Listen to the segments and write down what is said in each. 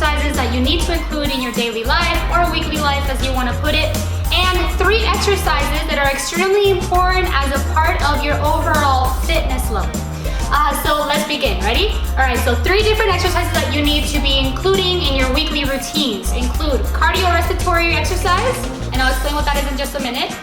exercises that you need to include in your daily life or weekly life, as you want to put it, and 3 exercises that are extremely important as a part of your overall fitness level. So let's begin. Ready? All right, so 3 different exercises that you need to be including in your weekly routines include cardiorespiratory exercise, and I'll explain what that is in just a minute.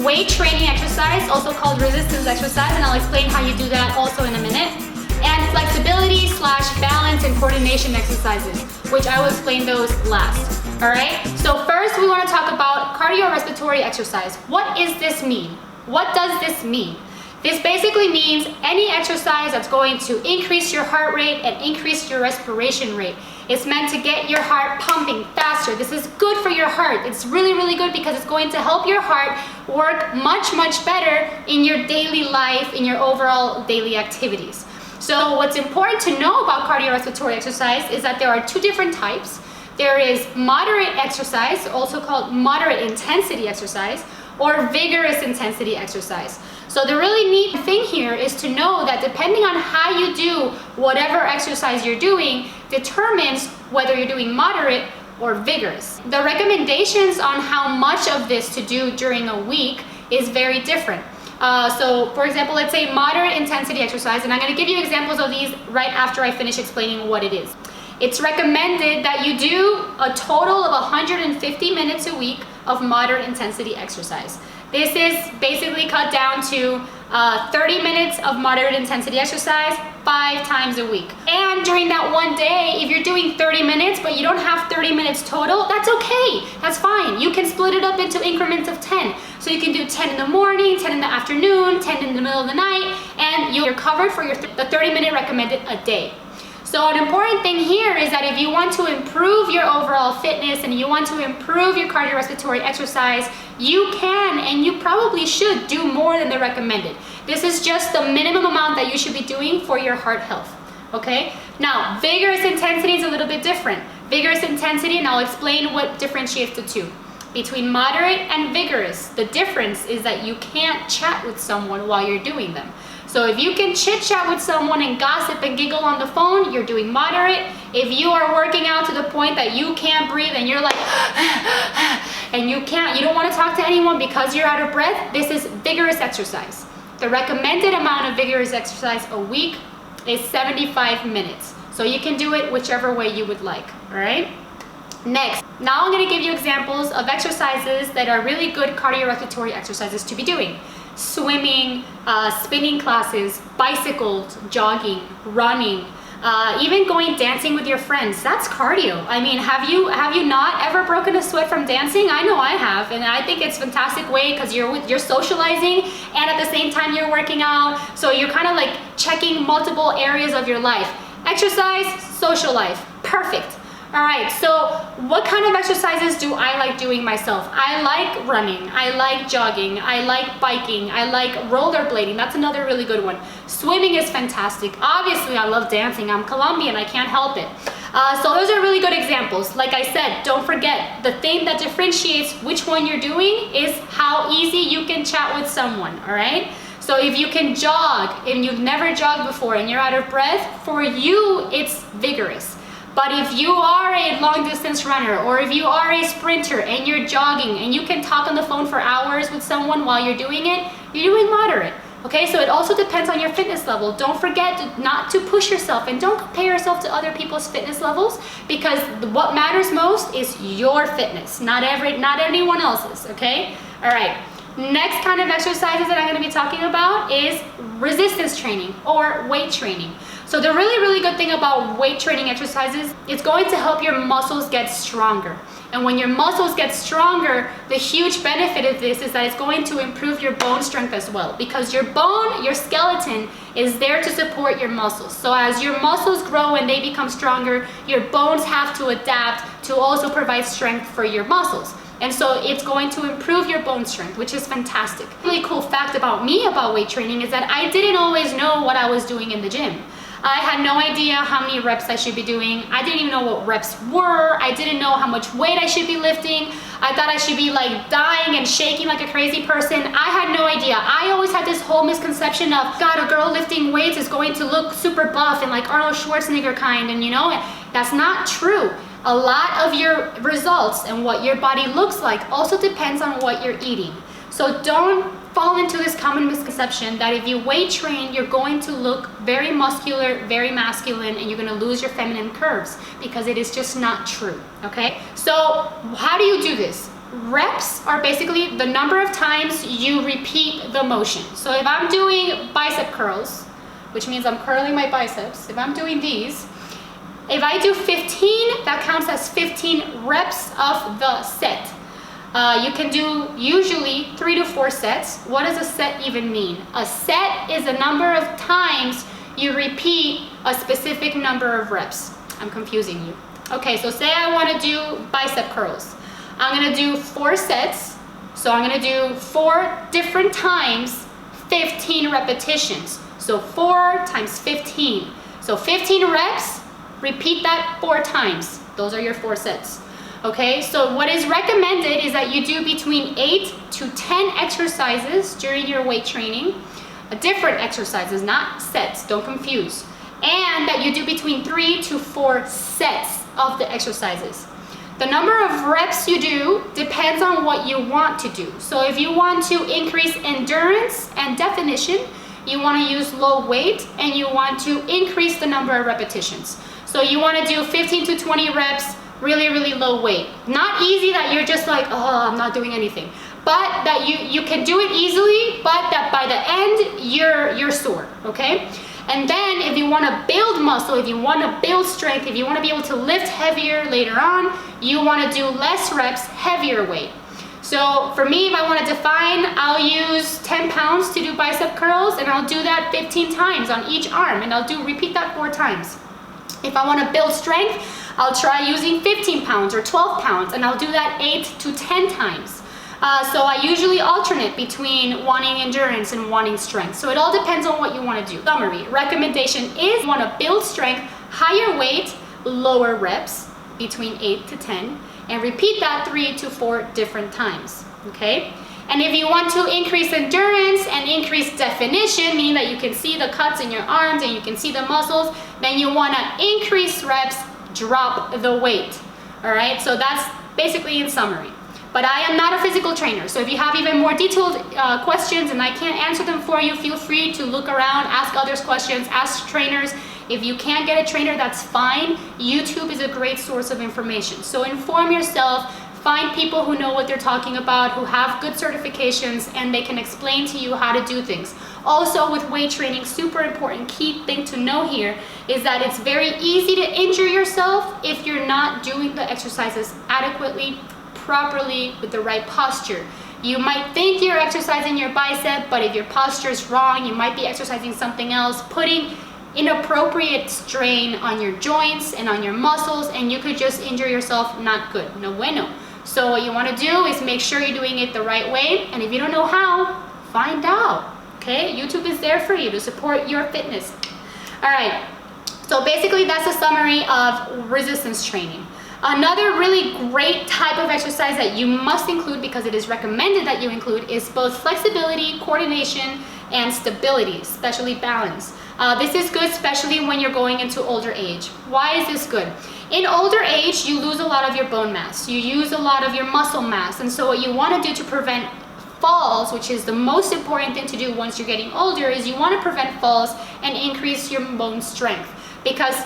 Weight training exercise, also called resistance exercise, and I'll explain how you do that also in a minute. And flexibility / balance and coordination exercises, which I will explain those last. All right, so first we want to talk about cardiorespiratory exercise. What does this mean? What does this mean? This basically means any exercise that's going to increase your heart rate and increase your respiration rate. It's meant to get your heart pumping faster. This is good for your heart. It's really, really good because it's going to help your heart work much, much better in your daily life, in your overall daily activities. So what's important to know about cardiorespiratory exercise is that there are 2 different types. There is moderate exercise, also called moderate intensity exercise, or vigorous intensity exercise. So the really neat thing here is to know that depending on how you do whatever exercise you're doing determines whether you're doing moderate or vigorous. The recommendations on how much of this to do during a week is very different. So for example, let's say moderate intensity exercise, and I'm going to give you examples of these right after I finish explaining what it is. It's recommended that you do a total of 150 minutes a week of moderate intensity exercise. This is basically cut down to 30 minutes of moderate intensity exercise 5 times a week. And during that one day, if you're doing 30 minutes but you don't have 30 minutes total, that's okay. That's fine. You can split it up into increments of 10. So you can do 10 in the morning, 10 in the afternoon, 10 in the middle of the night, and you're covered for the 30-minute recommended a day. So an important thing here is that if you want to improve your overall fitness and you want to improve your cardiorespiratory exercise, you can and you probably should do more than the recommended. This is just the minimum amount that you should be doing for your heart health, okay? Now, vigorous intensity is a little bit different. Vigorous intensity, and I'll explain what differentiates the 2. Between moderate and vigorous, the difference is that you can't chat with someone while you're doing them. So if you can chit chat with someone and gossip and giggle on the phone, you're doing moderate. If you are working out to the point that you can't breathe and you're like, and you don't want to talk to anyone because you're out of breath, this is vigorous exercise. The recommended amount of vigorous exercise a week is 75 minutes. So you can do it whichever way you would like, all right? Next, now I'm going to give you examples of exercises that are really good cardiorespiratory exercises to be doing. Swimming, spinning classes, bicycles, jogging, running, even going dancing with your friends. That's cardio. I mean, have you not ever broken a sweat from dancing? I know I have, and I think it's a fantastic way because you're socializing and at the same time you're working out. So you're kind of like checking multiple areas of your life. Exercise, social life, perfect. All right, so what kind of exercises do I like doing myself? I like running, I like jogging, I like biking, I like rollerblading. That's another really good one. Swimming is fantastic. Obviously, I love dancing. I'm Colombian, I can't help it. So those are really good examples. Like I said, don't forget, the thing that differentiates which one you're doing is how easy you can chat with someone, all right? So if you can jog and you've never jogged before and you're out of breath, for you, it's vigorous. But if you are a long distance runner or if you are a sprinter and you're jogging and you can talk on the phone for hours with someone while you're doing it, you're doing moderate. Okay, so it also depends on your fitness level. Don't forget not to push yourself and don't compare yourself to other people's fitness levels because what matters most is your fitness, not anyone else's, okay? All right. Next kind of exercises that I'm going to be talking about is resistance training or weight training. So the really, really good thing about weight training exercises, it's going to help your muscles get stronger. And when your muscles get stronger, the huge benefit of this is that it's going to improve your bone strength as well, because your bone, your skeleton, is there to support your muscles. So as your muscles grow and they become stronger, your bones have to adapt to also provide strength for your muscles. And so it's going to improve your bone strength, which is fantastic. A really cool fact about me about weight training is that I didn't always know what I was doing in the gym. I had no idea how many reps I should be doing. I didn't even know what reps were. I didn't know how much weight I should be lifting. I thought I should be like dying and shaking like a crazy person. I had no idea. I always had this whole misconception of, God, a girl lifting weights is going to look super buff and like Arnold Schwarzenegger kind, and you know, that's not true. A lot of your results and what your body looks like also depends on what you're eating. So don't fall into this common misconception that if you weight train, you're going to look very muscular, very masculine, and you're going to lose your feminine curves, because it is just not true, okay? So how do you do this? Reps are basically the number of times you repeat the motion. So if I'm doing bicep curls, which means I'm curling my biceps, if I'm doing these, if I do 15, that counts as 15 reps of the set. You can do usually 3 to 4 sets. What does a set even mean? A set is a number of times you repeat a specific number of reps. I'm confusing you. Okay, so say I want to do bicep curls. I'm going to do 4 sets. So I'm going to do 4 different times, 15 repetitions. So 4 times 15. So 15 reps, repeat that 4 times. Those are your 4 sets. Okay, so what is recommended is that you do between 8 to 10 exercises during your weight training. Different exercises, not sets, don't confuse. And that you do between 3 to 4 sets of the exercises. The number of reps you do depends on what you want to do. So if you want to increase endurance and definition, you want to use low weight, and you want to increase the number of repetitions. So you want to do 15 to 20 reps, really, really low weight. Not easy that you're just like, oh, I'm not doing anything. But that you can do it easily, but that by the end, you're sore, okay? And then if you want to build muscle, if you want to build strength, if you want to be able to lift heavier later on, you want to do less reps, heavier weight. So for me, if I want to define, I'll use 10 pounds to do bicep curls, and I'll do that 15 times on each arm, and I'll repeat that 4 times. If I want to build strength, I'll try using 15 pounds or 12 pounds, and I'll do that 8 to 10 times. So I usually alternate between wanting endurance and wanting strength. So it all depends on what you want to do. Summary, recommendation is you want to build strength, higher weight, lower reps, between 8 to 10, and repeat that 3 to 4 different times, okay? And if you want to increase endurance and increase definition, meaning that you can see the cuts in your arms and you can see the muscles, then you want to increase reps, drop the weight, all right? So that's basically in summary. But I am not a physical trainer, so if you have even more detailed questions and I can't answer them for you, feel free to look around, ask others questions, ask trainers. If you can't get a trainer, that's fine. YouTube is a great source of information. So inform yourself, find people who know what they're talking about, who have good certifications, and they can explain to you how to do things. Also with weight training, super important key thing to know here is that it's very easy to injure yourself if you're not doing the exercises adequately, properly, with the right posture. You might think you're exercising your bicep, but if your posture is wrong, you might be exercising something else, putting inappropriate strain on your joints and on your muscles, and you could just injure yourself. Not good, no bueno. So what you want to do is make sure you're doing it the right way, and if you don't know how, find out, okay? YouTube is there for you to support your fitness. All right, so basically that's a summary of resistance training. Another really great type of exercise that you must include, because it is recommended that you include, is both flexibility, coordination, and stability, especially balance. This is good, especially when you're going into older age. Why is this good? In older age, you lose a lot of your bone mass. You use a lot of your muscle mass. And so what you want to do to prevent falls, which is the most important thing to do once you're getting older, is you want to prevent falls and increase your bone strength. Because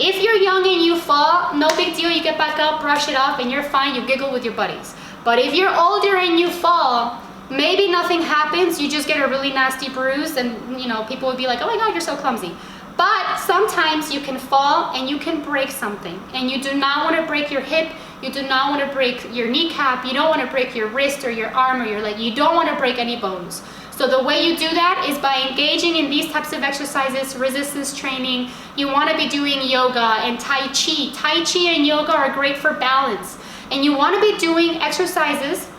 if you're young and you fall, no big deal, you get back up, brush it off, and you're fine, you giggle with your buddies. But if you're older and you fall, maybe nothing happens, you just get a really nasty bruise, and people would be like, oh my God, you're so clumsy. But sometimes you can fall and you can break something, and you do not want to break your hip, you do not want to break your kneecap, you don't want to break your wrist or your arm or your leg, you don't want to break any bones. So the way you do that is by engaging in these types of exercises, resistance training. You want to be doing yoga and Tai Chi. Tai Chi and yoga are great for balance. And you want to be doing exercises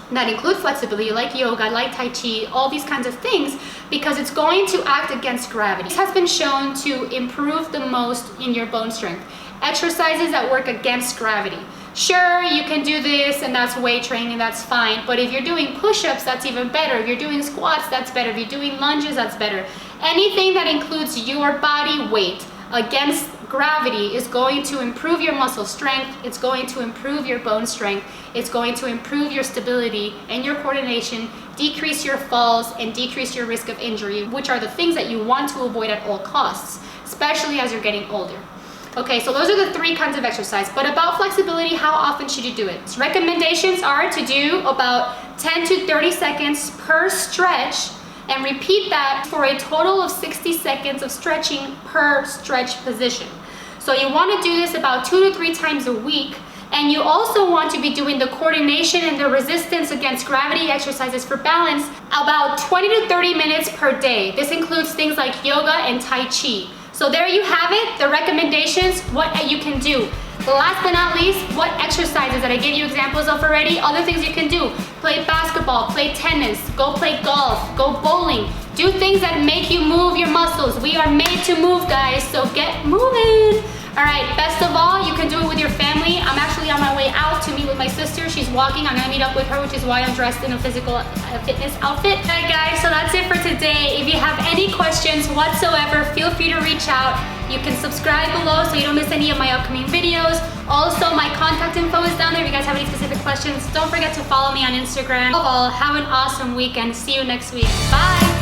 that include flexibility, like yoga, like Tai Chi, all these kinds of things, because it's going to act against gravity. This has been shown to improve the most in your bone strength. Exercises that work against gravity. Sure, you can do this and that's weight training, that's fine, but if you're doing push-ups, that's even better. If you're doing squats, that's better. If you're doing lunges, that's better. Anything that includes your body weight against gravity is going to improve your muscle strength, it's going to improve your bone strength, it's going to improve your stability and your coordination, decrease your falls, and decrease your risk of injury, which are the things that you want to avoid at all costs, especially as you're getting older. Okay, so those are the 3 kinds of exercise. But about flexibility, how often should you do it? So recommendations are to do about 10 to 30 seconds per stretch, and repeat that for a total of 60 seconds of stretching per stretch position. So you want to do this about 2 to 3 times a week, and you also want to be doing the coordination and the resistance against gravity exercises for balance about 20 to 30 minutes per day. This includes things like yoga and Tai Chi. So there you have it, the recommendations, what you can do. Last but not least, what exercises that I gave you examples of already, other things you can do. Play basketball, play tennis, go play golf, go bowling. Do things that make you move your muscles. We are made to move, guys, so get moving. All right, best of all, you can do it with your family. I'm actually on my way out to meet with my sister. She's walking. I'm gonna meet up with her, which is why I'm dressed in a physical fitness outfit. All right, guys, so that's it for today. If you have any questions whatsoever, feel free to reach out. You can subscribe below so you don't miss any of my upcoming videos. Also, my contact info is down there if you guys have any specific questions. Don't forget to follow me on Instagram. Have an awesome weekend. See you next week. Bye.